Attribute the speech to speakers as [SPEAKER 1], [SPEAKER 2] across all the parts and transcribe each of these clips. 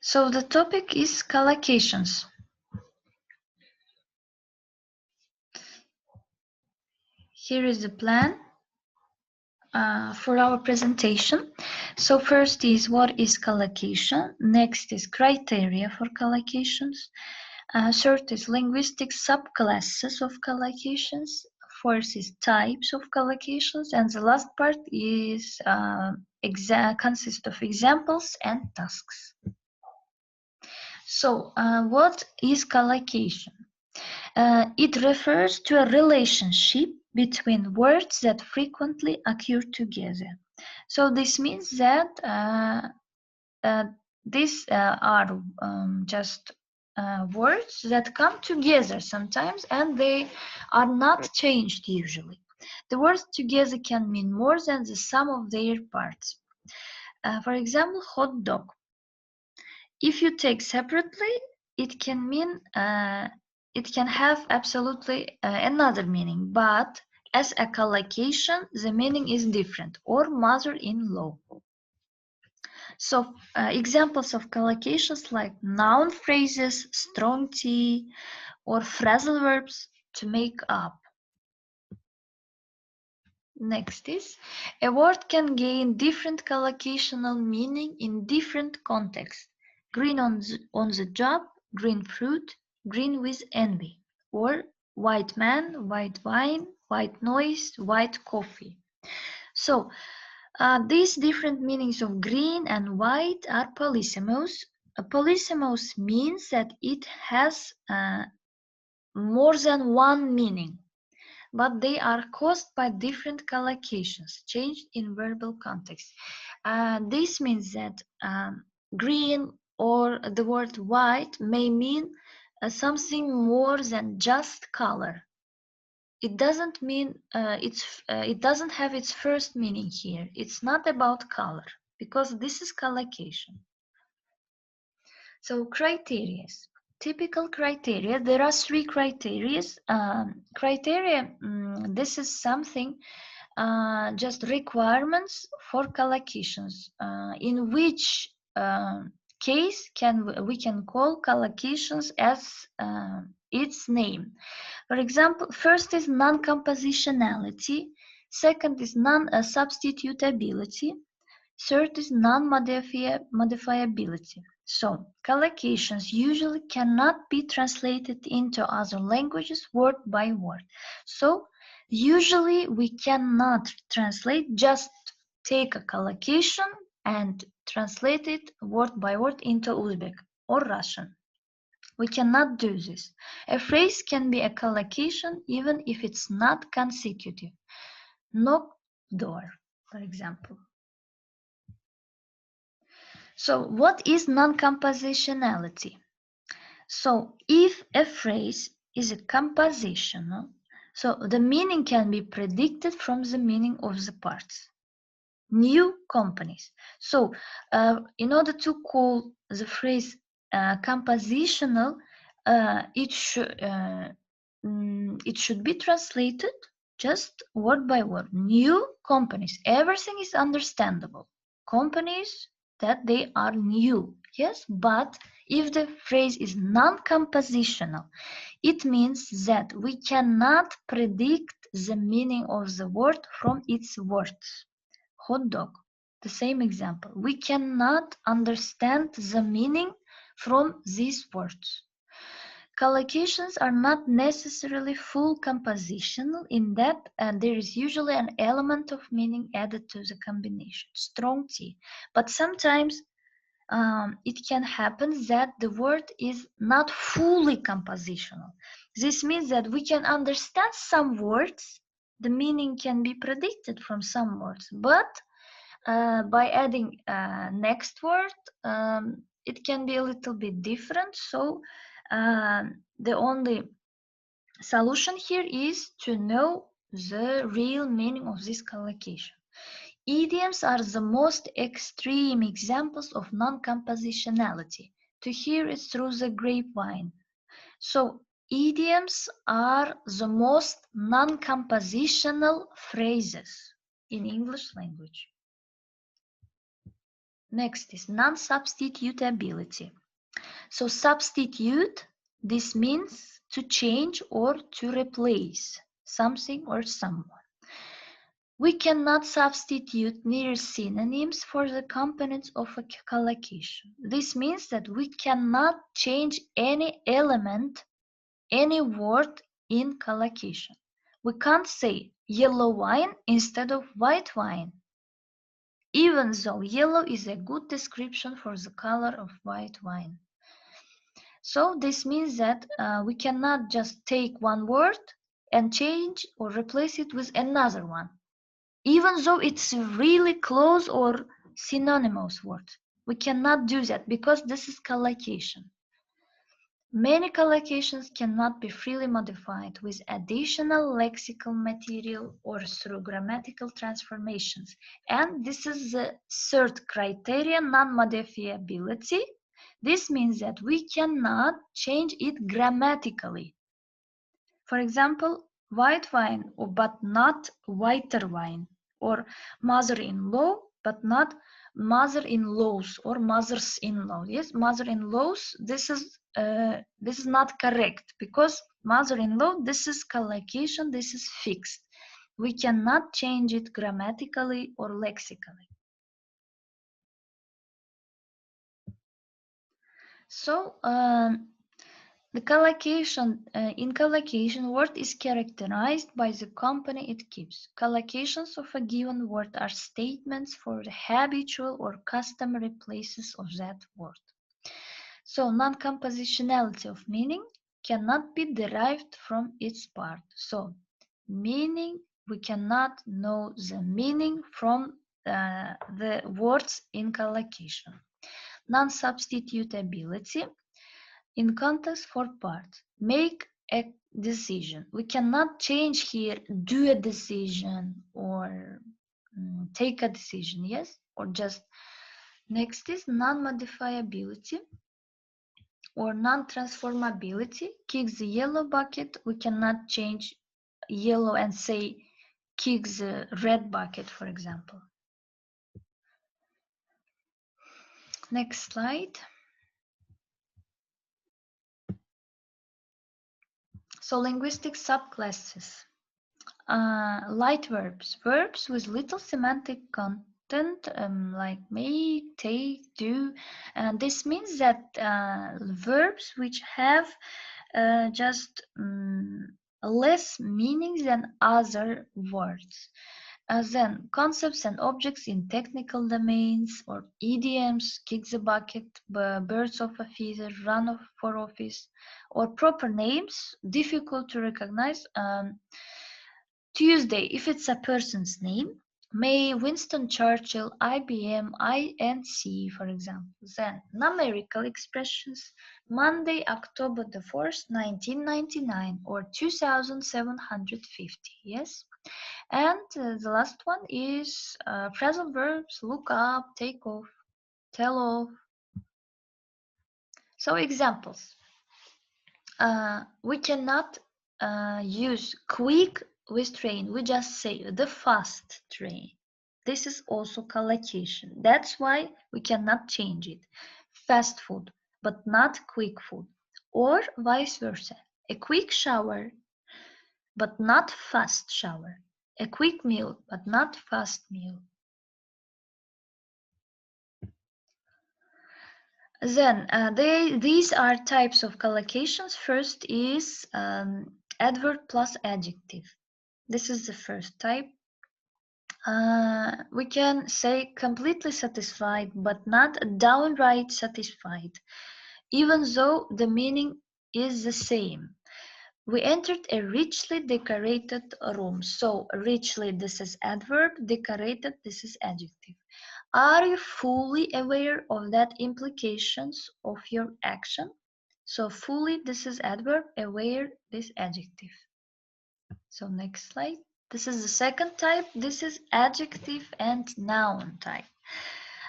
[SPEAKER 1] So the topic is collocations. Here is the plan for our presentation. So first is what is collocation. Next is criteria for collocations. Third is linguistic subclasses of collocations. Fourth is types of collocations, and the last part is consists of examples and tasks. So what is collocation? It refers to a relationship between words that frequently occur together. So this means that these are just words that come together sometimes, and they are not changed usually. The words together can mean more than the sum of their parts. For example, hot dog. If you take separately, it can mean it can have absolutely another meaning, but as a collocation, the meaning is different, or mother-in-law. So examples of collocations like noun phrases, strong T, or phrasal verbs to make up. Next is, a word can gain different collocational meaning in different contexts. Green on the job, green fruit, green with envy, or white man, white wine, white noise, white coffee. So these different meanings of green and white are polysemous. A polysemous means that it has more than one meaning, but they are caused by different collocations changed in verbal context. This means that green or the word white may mean something more than just color. It doesn't mean it doesn't have its first meaning here. It's not about color because this is collocation. So criteria. Typical criteria. There are three criteria. This is something just requirements for collocations. In which case we can call collocations as its name. For example, first is non-compositionality. Second is non-substitutability. Third is non-modifiability. So, collocations usually cannot be translated into other languages word by word. So, usually we cannot translate, just take a collocation and translate it word by word into Uzbek or Russian. We cannot do this. A phrase can be a collocation even if it's not consecutive. Knock door, for example. So what is non-compositionality? So if a phrase is a compositional, so the meaning can be predicted from the meaning of the parts. New companies. So in order to call the phrase compositional, it should be translated just word by word. New companies. Everything is understandable. Companies that they are new, yes, but if the phrase is non-compositional, it means that we cannot predict the meaning of the word from its words. Hot dog, the same example. We cannot understand the meaning from these words. Collocations are not necessarily full compositional in that there is usually an element of meaning added to the combination, strong T. But sometimes it can happen that the word is not fully compositional. This means that we can understand some words, the meaning can be predicted from some words, but by adding next word, it can be a little bit different. So the only solution here is to know the real meaning of this collocation. Idioms are the most extreme examples of non-compositionality. To hear it through the grapevine. So idioms are the most non-compositional phrases in English language. Next is non-substitutability. So substitute, this means to change or to replace something or someone. We cannot substitute near synonyms for the components of a collocation. This means that we cannot change any element, any word in collocation. We can't say yellow wine instead of white wine, even though yellow is a good description for the color of white wine. So this means that we cannot just take one word and change or replace it with another one, even though it's really close or synonymous word. We cannot do that because this is collocation. Many collocations cannot be freely modified with additional lexical material or through grammatical transformations. And this is the third criterion, non-modifiability. This means that we cannot change it grammatically. For example, white wine but not whiter wine, or mother-in-law but not mother-in-laws or mothers-in-law. Yes, mother-in-laws. This is not correct because mother-in-law. This is collocation. This is fixed. We cannot change it grammatically or lexically. So. The collocation in collocation, word is characterized by the company it keeps. Collocations of a given word are statements for the habitual or customary places of that word. So non-compositionality of meaning cannot be derived from its part. So meaning, we cannot know the meaning from the words in collocation. Non-substitutability in context for parts. Make a decision. We cannot change here do a decision or take a decision, yes? Or just next is non-modifiability or non-transformability. Kick the yellow bucket. We cannot change yellow and say kick the red bucket, for example. Next slide. So linguistic subclasses. Light verbs. Verbs with little semantic content like make, take, do. And this means that verbs which have just less meaning than other words. Then concepts and objects in technical domains or idioms, kick the bucket, birds of a feather, run for office, or proper names, difficult to recognize. Tuesday, if it's a person's name, May, Winston Churchill, IBM, INC, for example. Then numerical expressions, Monday, October the 4th, 1999, or 2750, yes? And the last one is phrasal verbs, look up, take off, tell off. So examples. We cannot use quick with train. We just say the fast train. This is also collocation. That's why we cannot change it. Fast food, but not quick food. Or vice versa. A quick shower, but not fast shower. A quick meal, but not fast meal. Then these are types of collocations. First is adverb plus adjective. This is the first type. We can say completely satisfied, but not downright satisfied, even though the meaning is the same. We entered a richly decorated room. So richly, this is adverb, decorated, this is adjective. Are you fully aware of that implications of your action? So fully, this is adverb, aware, this adjective. So next slide. This is the second type. This is adjective and noun type.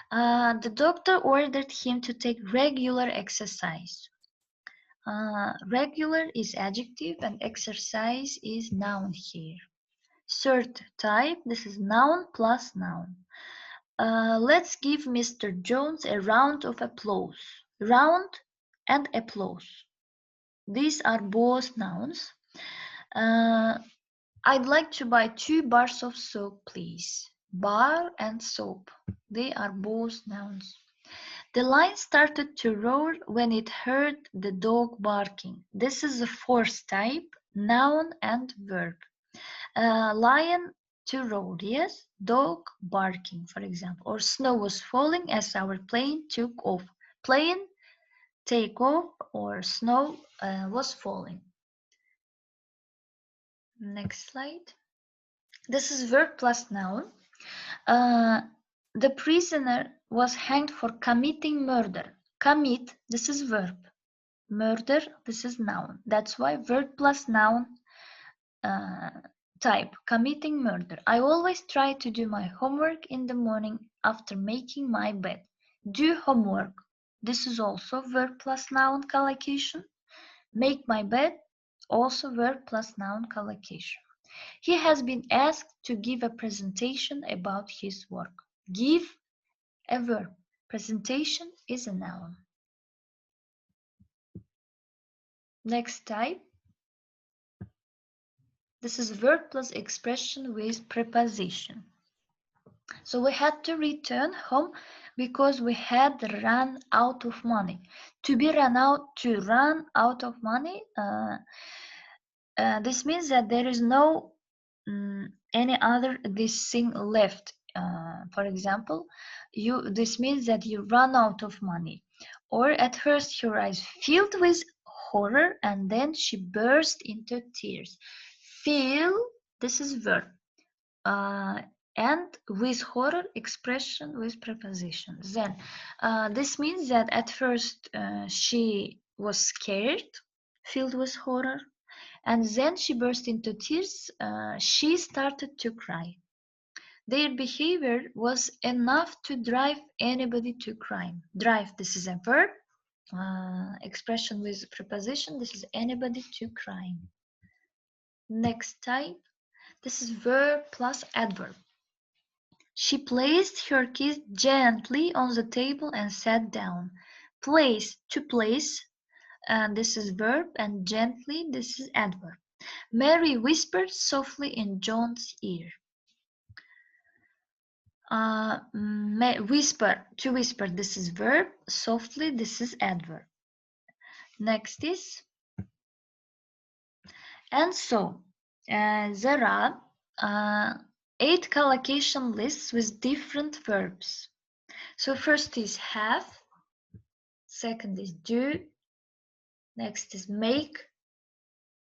[SPEAKER 1] The doctor ordered him to take regular exercise. Regular is adjective and exercise is noun here. Third type, this is noun plus noun. Let's give Mr. Jones a round of applause. Round and applause. These are both nouns. I'd like to buy 2 bars of soap, please. Bar and soap. They are both nouns. The lion started to roar when it heard the dog barking. This is the fourth type, noun and verb. Lion to roar, yes. Dog barking, for example. Or snow was falling as our plane took off. Plane, take off, or snow was falling. Next slide. This is verb plus noun. The prisoner was hanged for committing murder. Commit, this is verb. Murder, this is noun. That's why verb plus noun type, committing murder. I always try to do my homework in the morning after making my bed. Do homework. This is also verb plus noun collocation. Make my bed, also verb plus noun collocation. He has been asked to give a presentation about his work. Give, a verb. Presentation is a noun. Next type. This is verb plus expression with preposition. So we had to return home because we had run out of money. To run out of money, this means that there is no any other this thing left. For example, this means that you run out of money. Or at first her eyes filled with horror and then she burst into tears. Feel, this is verb. And with horror, expression with prepositions. Then this means that at first she was scared, filled with horror, and then she burst into tears. She started to cry. Their behavior was enough to drive anybody to crime. Drive, this is a verb. Expression with preposition, this is anybody to crime. Next type, this is verb plus adverb. She placed her keys gently on the table and sat down. Place, to place, and this is verb, and gently, this is adverb. Mary whispered softly in John's ear. Whisper, to whisper, this is verb. Softly, this is adverb. Next is, and so, there are 8 collocation lists with different verbs. So first is have, second is do, next is make,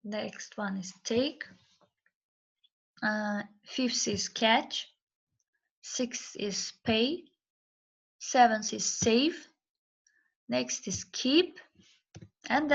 [SPEAKER 1] next one is take, fifth is catch, sixth is pay, seventh is save, next is keep, and